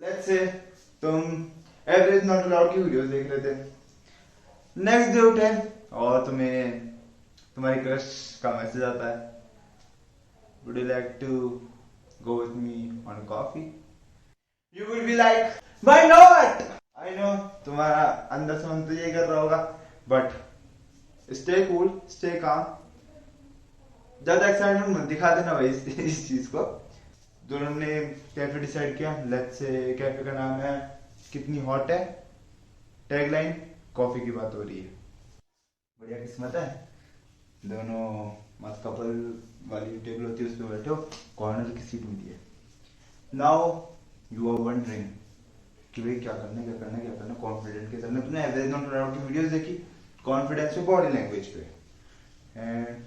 Let's say तुम average not allowed की videos देख रहे थे, नेक्स्ट डे उठे और तुम्हें तुम्हारी क्रश का मैसेज आता है, would you like to go with me on coffee? You will be like why not. I know तुम्हारा अंदर से मन तो ये कर रहा होगा, but stay cool, stay calm, ज्यादा एक्साइटमेंट मत दिखा देना भाई इस चीज को। दोनों ने कैफे डिसाइड किया, लेट्स से कैफे का नाम है कितनी हॉट है, टैगलाइन कॉफी की बात हो रही है। बढ़िया किस्मत है, दोनों मस्त कपल वाली टेबल होती है उस पर बैठे हो, कॉर्नर की सीट मिली है। नाउ यू आर वंडरिंग कि भाई क्या करना, कॉन्फिडेंट के साथ तुमने एवरेज नॉट अलाउड की वीडियोस देखी, कॉन्फिडेंस पे, बॉडी लैंग्वेज पे,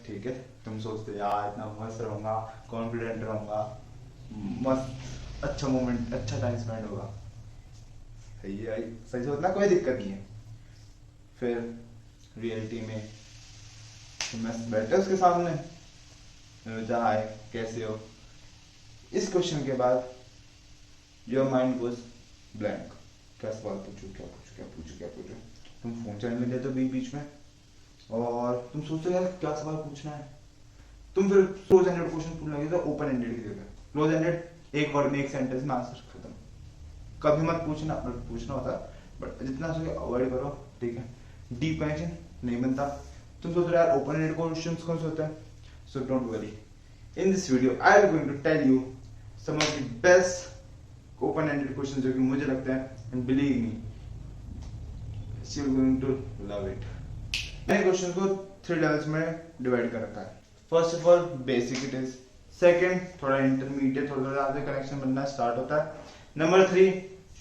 ठीक है। तुम सोचते यार इतना मस्त रहूंगा, कॉन्फिडेंट रहूंगा, मस्त अच्छा मोमेंट, अच्छा टाइम स्पेंड होगा, सही है, सही से उतना कोई दिक्कत नहीं है। फिर रियलिटी में तुम मस्त बैठे उसके सामने, हाय कैसे हो, इस क्वेश्चन के बाद योर माइंड गोज ब्लैंक, क्या सवाल पूछूं। तुम फोन चलाने लगे तो बीच बीच में, और तुम सोचते यार क्या सवाल पूछना है, तुम फिर क्लोज एंडेड क्वेश्चन पूछने लगे तो ओपन एंडेड की जगह क्लोज एंडेड, एक वर्ड में एक सेंटेंस में आंसर खत्म। कभी मत पूछना होता, बट जितना सके अवॉइड करो, ठीक है। डीप कनेक्शन नहीं बनता। तुम सोच रहे यार ओपन एंडेड क्वेश्चंस कौन से होते हैं, so don't worry, in this video I am going to tell you some of the best open ended questions जो कि मुझे लगता है, and believe me she will going to love it. मैंने क्वेश्चन को 3 लेवल्स में डिवाइड कर रखा है। First of all basic it is, second थोड़ा इंटरमीडिएट, थोड़ा ज्यादा कनेक्शन बनना स्टार्ट होता है, नंबर 3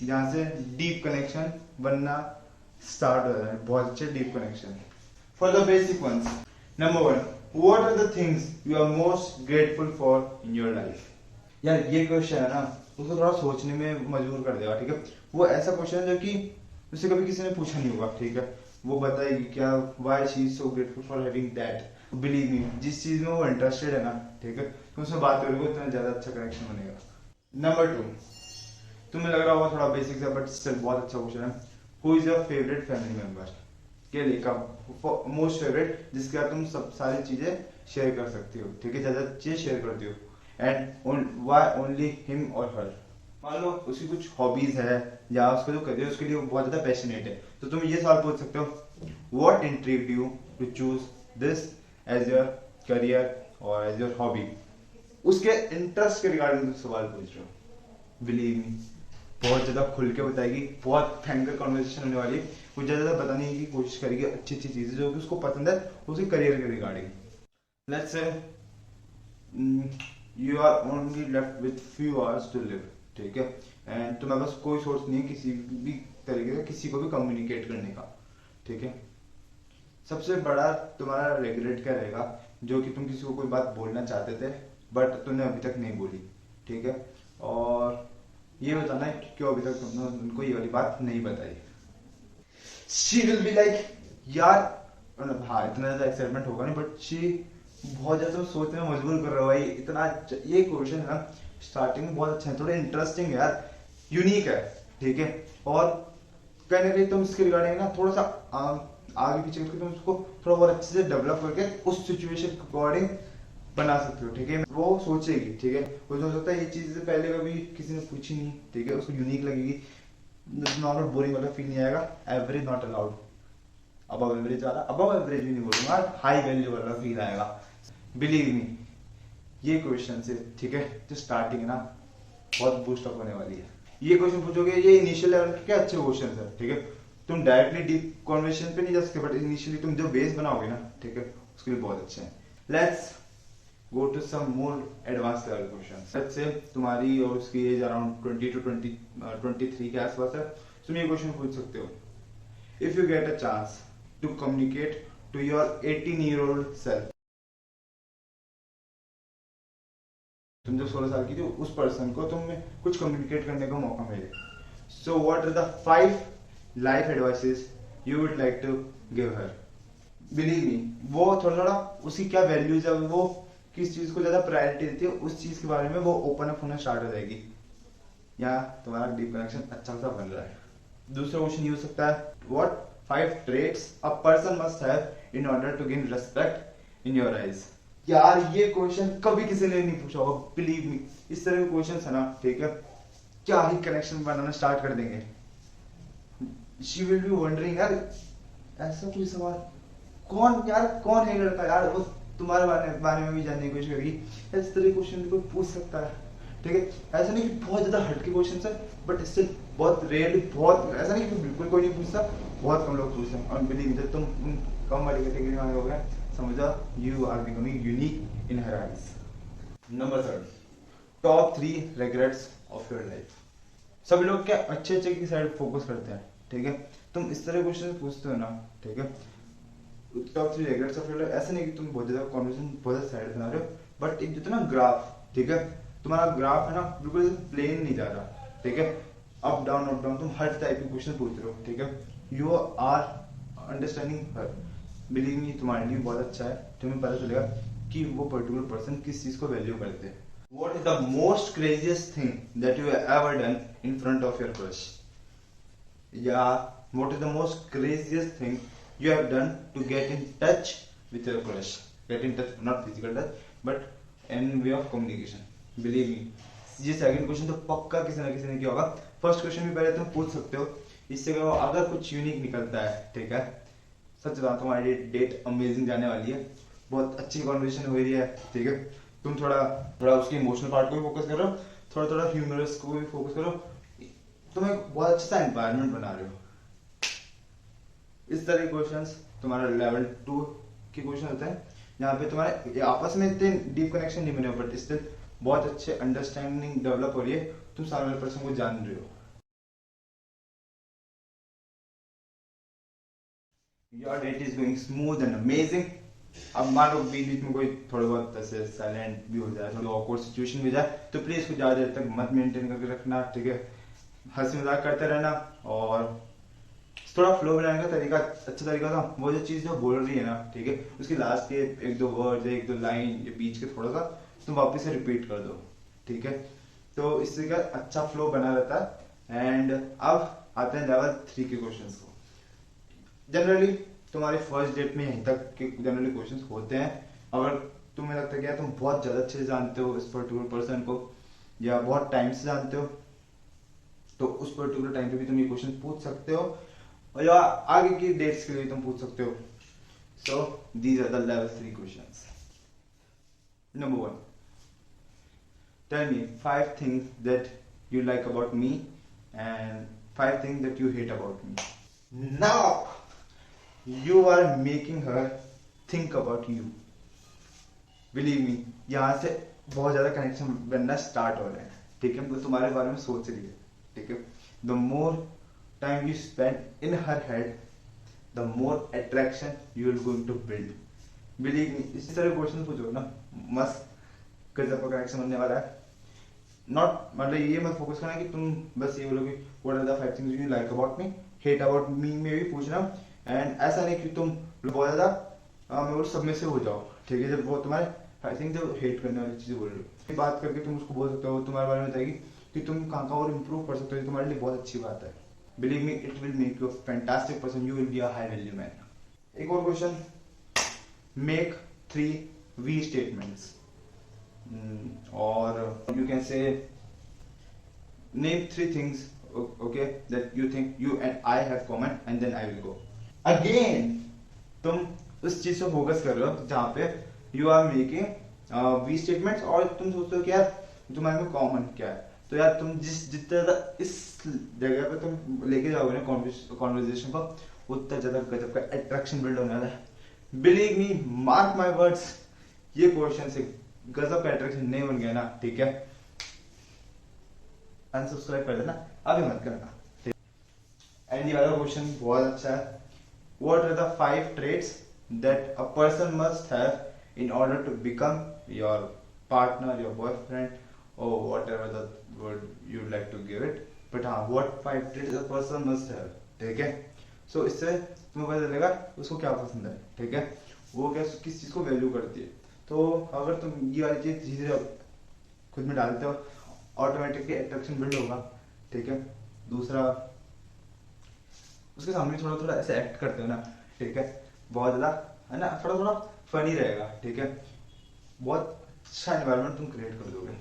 जहां से डीप कनेक्शन बनना स्टार्ट हो जाता है, बहुत अच्छे deep connection. For the basic ones, number 1, what are the things you are most grateful for in your life? यार ये क्वेश्चन है ना, उसको थोड़ा सोचने में मजबूर कर देगा, ठीक है। वो ऐसा क्वेश्चन है जो कि उससे कभी किसी ने पूछा नहीं होगा, ठीक है। वो बताएगी क्या, why she is so grateful for having that. Believe me, जिस चीज में वो इंटरेस्टेड है ना, ठीक है, तो उससे बात करोगे उतना ज्यादा अच्छा कनेक्शन बनेगा। नंबर 2, तुम्हें लग रहा होगा थोड़ा बेसिक है, बट स्टिल बहुत अच्छा क्वेश्चन है, who is your favourite family member? के लिए का मोस्ट फेवरेट, जिसके साथ तुम सब सारी चीजें शेयर कर सकती हो, ठीक है, ज्यादा चीजें शेयर करती हो, एंड व्हाई ओनली हिम और हर। मान लो उसकी कुछ हॉबीज है या उसका जो करियर उसके लिए वो बहुत ज्यादा पैशनेट है, तो तुम ये सवाल पूछ सकते हो, what intrigued you to choose this as your career और एज योर हॉबी? उसके इंटरेस्ट के रिगार्डिंग तुम सवाल पूछ रहे हो, बिलीव मी बहुत ज्यादा खुल के बताएगी, बहुत भयंकर कॉन्वर्सेशन होने वाली है, कुछ ज्यादा बताने की कोशिश करेगी, अच्छी अच्छी चीजें जो कि उसको पसंद है उसके करियर के regarding. Let's say you are only left with few hours to live, ठीक है, एंड तुम्हारे पास कोई सोर्स नहीं है किसी भी तरीके का किसी को भी कम्युनिकेट करने का, ठीक है। सबसे बड़ा तुम्हारा रिग्रेट क्या रहेगा, जो कि तुम किसी को कोई बात बोलना चाहते थे बट तुमने अभी तक नहीं बोली, ठीक है, और ये बताना है कि क्यों अभी तक तुमने उनको ये वाली बात नहीं बताई। शी विल बी लाइक यार, हाँ इतना ज्यादा एक्साइटमेंट होगा नहीं, बट शी बहुत ज्यादा सोचने में मजबूर कर रहा है भाई, इतना ये क्वेश्चन है ना, स्टार्टिंग में बहुत अच्छा है, थोड़ा इंटरेस्टिंग है यार, यूनिक है, ठीक है, और कहीं ना कहीं तुम इसके रिगार्डिंग ना थोड़ा सा आगे पीछे करके तुम उसको थोड़ा बहुत अच्छे से डेवलप करके उस सिचुएशन के अकॉर्डिंग बना सकते हो, ठीक है। वो सोचेगी, ठीक है, वो सोच सकता है ये चीज पहले कभी किसी ने पूछी नहीं, ठीक है, उसको यूनिक लगेगी, नॉर्मल बोरिंग वाला फील नहीं आएगा, average not allowed, above average वाला, अबव एवरेज भी नहीं बोलूंगा, हाई वैल्यू वाला फील आएगा, बिलीव मी ये क्वेश्चन से, ठीक है, जो स्टार्टिंग है ना बहुत बूस्ट अप होने वाली है। ये क्वेश्चन पूछोगे, ये इनिशियल लेवल के अच्छे क्वेश्चन है, ठीक है, तुम डायरेक्टली डीप कॉन्वर्सेशन पे नहीं जा सकते, बट इनिशियली तुम जो बेस बनाओगे ना, ठीक है, उसके लिए बहुत अच्छे हैं। Let's go to some more advance level questions. Let's say तुम्हारी और उसकी एज अराउंड 20 to 23 के आसपास है, तुम ये क्वेश्चन पूछ सकते हो, if you get a chance to communicate to your 18-year-old self, तुम जो 16 साल की थी उस पर्सन को तुम्हें कुछ कम्युनिकेट करने का मौका मिले, so what are the 5 life advices you would like to give her? Believe me वो थोड़ा थोड़ा उसकी क्या वैल्यूज है, वो किस चीज को ज्यादा प्रायोरिटी देती है, उस चीज के बारे में वो ओपन अप होना स्टार्ट हो जाएगी। या तुम्हारा डीप कनेक्शन अच्छा खासा बन रहा है। दूसरा क्वेश्चन ये हो सकता है, what 5 traits a person must have in order to gain respect in your eyes। यार ये क्वेश्चन कभी किसी ने नहीं पूछा होगा, बिलीव मी। इस तरह के क्वेश्चन है ना, ठीक है, क्या ही कनेक्शन बनाना स्टार्ट कर देंगे। शी विल बी वंडरिंग यार, ऐसा कोई सवाल कौन है लड़का यार, वो तुम्हारे बारे में भी जानने की कोशिश करेगी। इस तरह क्वेश्चन कोई पूछ सकता है, ठीक है। ऐसा नहीं कि बहुत ज्यादा हटके क्वेश्चन है, बट स्टिल बहुत रेयरली, बहुत ऐसा नहीं कि बिल्कुल कोई नहीं पूछता, बहुत कम लोग पूछते हैं। और बिलीव जब तुम कम वाली कैटेगरी में हो गए, समझो you are becoming unique in her eyes. Number 3, top 3 regrets of your life. सभी लोग क्या अच्छे की साइड फोकस करते हैं, ठीक है। तुम इस तरह क्वेश्चन पूछते हो ना, ठीक है, top 3 regrets of your life. ऐसा नहीं कि तुम बहुत ज्यादा कॉन्वर्सेशन बहुत ज्यादा साइड बना रहे हो, बट एक जितना ग्राफ, ठीक है, तुम्हारा ग्राफ है ना बिल्कुल प्लेन नहीं जा रहा, ठीक है, अप डाउन तुम हर टाइप के क्वेश्चन पूछ रहे हो, ठीक है। You are understanding her, believe me तुम्हारे लिए बहुत अच्छा है, तुम्हें पता चलेगा कि वो पर्टिकुलर पर्सन किस चीज को वैल्यू करते हैं। What is the most craziest thing that you have ever done in front of your crush? Yeah, what is the most craziest thing you have done to get in touch with your crush? Get in touch, not physical touch, but in way of communication. Believe me, ये second question तो पक्का किसी ना किसी ने किया होगा। First question भी पहले तुम पूछ सकते हो, इससे क्या होगा, अगर कुछ यूनिक निकलता है, ठीक है, सच बताऊं तुम्हारी डेट अमेजिंग जाने वाली है, बहुत अच्छी कॉन्वर्सेशन हो रही है, ठीक है। तुम थोड़ा उसके इमोशनल पार्ट को भी फोकस करो, थोड़ा ह्यूमरस को भी फोकस करो, तुम एक बहुत अच्छा सा एनवायरनमेंट बना रहे हो। इस तरह के क्वेश्चंस तुम्हारा लेवल 2 के क्वेश्चन होते हैं, जहाँ पे तुम्हारे आपस में इतने डीप कनेक्शन नहीं बने हो, बट स्टिल बहुत अच्छे अंडरस्टैंडिंग डेवलप हो रही है, तुम सामने वाले पर्सन को जान रहे हो। Your date is going smooth and amazing. अब मान लो बीच में कोई थोड़ा बहुत ऐसे साइलेंट भी हो जाए, थोड़ी ऑकवर्ड सिचुएशन भी जाए, तो प्लीज कुछ ज्यादा देर तक मत मेंटेन करके रखना, ठीक है। हंसी मजाक करते रहना और थोड़ा फ्लो बनाने का तरीका, अच्छा तरीका था, वो जो चीज जो बोल रही है ना, ठीक है, उसकी लास्ट के 1-2 वर्ड या 1-2 लाइन या बीच के थोड़ा सा तुम वापस से रिपीट कर दो, ठीक है। तो इससे क्या अच्छा फ्लो बना रहता है। एंड अब आते हैं लेवल 3 के क्वेश्चंस को। जनरली तुम्हारे फर्स्ट डेट में यहीं तक के जनरली क्वेश्चंस होते हैं। अगर तुम्हें लगता है कि तुम बहुत ज्यादा अच्छे से जानते हो इस पर्टिकुलर पर्सन को, या बहुत टाइम से जानते हो, तो उस पर्टिकुलर टाइम पे भी तुम ये क्वेश्चन पूछ सकते हो, और या आगे की डेट्स के लिए तुम पूछ सकते हो। So these are the level 3 questions. Number 1, tell me 5 things that you like about me and 5 things that you hate about me. Now you are making her think about you. Believe me, यहाँ से बहुत ज्यादा connection बनना start हो रहे हैं, ठीक है। वो तुम्हारे बारे में सोच रही है, ठीक है। The more time you spend in her head, the more attraction you will going to build. Believe me, इसी तरह क्वेश्चन पूछो ना, मस्त गजब का कनेक्शन बनने वाला है। नॉट मतलब ये मत फोकस करना कि तुम बस ये बोलोगे what are the 5 things you like about me, hate about me में भी पूछना। एंड ऐसा नहीं कि तुम बहुत ज्यादा मैं सब में से हो जाओ, ठीक है। जब वो तुम्हारे आई थिंक जो हेट करने वाली चीजें बोल रही हो, बात करके तुम उसको बोल सकते हो, तुम्हारे बारे में बताएगी कि तुम कहाँ और इम्प्रूव कर सकते हो, तुम्हारे लिए बहुत अच्छी बात है। Believe me, it will make you a fantastic person, you will be a high value man. एक और question, make 3 we statements, or you can say name 3 things, okay, that you think you and I have common, and then I will go again। तुम उस चीज को focus कर रहे हो जहाँ पे you are making we statements, और तुम सोचते हो कि यार तुम्हारे में कॉमन क्या है। तो यार तुम जितना ज्यादा इस जगह पे तुम लेके जाओगे ना कॉन्वर्जेशन को, उतना ज्यादा गजब का अट्रैक्शन बिल्ड होने वाला है। Believe me, mark my words, ये क्वेश्चन से गजब का अट्रैक्शन नहीं बन गया ना, ठीक है, अनसब्सक्राइब कर देना, अभी मत करना। एंड ये वाला क्वेश्चन बहुत अच्छा है, what are the 5 traits that a person must have in order to become your partner, your boyfriend, or whatever the word you like to give it, but हाँ, what 5 traits a person must have, ठीक है। सो इससे तुम्हें पता चलेगा उसको क्या पसंद है, ठीक है, वो क्या किस चीज को वैल्यू करती है। तो अगर तुम ये वाली चीज धीरे खुद में डालते हो, ऑटोमेटिकली अट्रैक्शन बिल्ड होगा, ठीक है। दूसरा, उसके सामने थोड़ा थोड़ा ऐसे एक्ट करते हो ना, ठीक है, बहुत ज्यादा है ना, थोड़ा थोड़ा फनी रहेगा, ठीक है। बहुत अच्छा एनवायरनमेंट तुम क्रिएट कर दोगे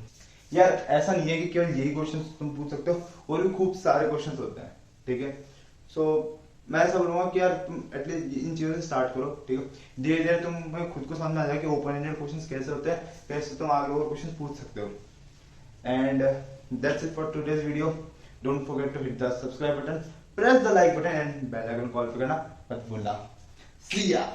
यार। ऐसा नहीं है कि केवल यही क्वेश्चन तुम पूछ सकते हो, और भी खूब सारे क्वेश्चन होते हैं, ठीक है। सो मैं ऐसा बोलूंगा कि यार तुम एटलीस्ट इन चीजों से स्टार्ट करो, ठीक है। धीरे धीरे तुम्हें खुद को समझ आ जाए कि ओपन एंडेड क्वेश्चंस कैसे होते हैं, कैसे तुम आगे और क्वेश्चन पूछ सकते हो। And that's it for today's video. Don't forget to hit the subscribe button, press the like button and bell icon call पे करना मत भूलना। सी या।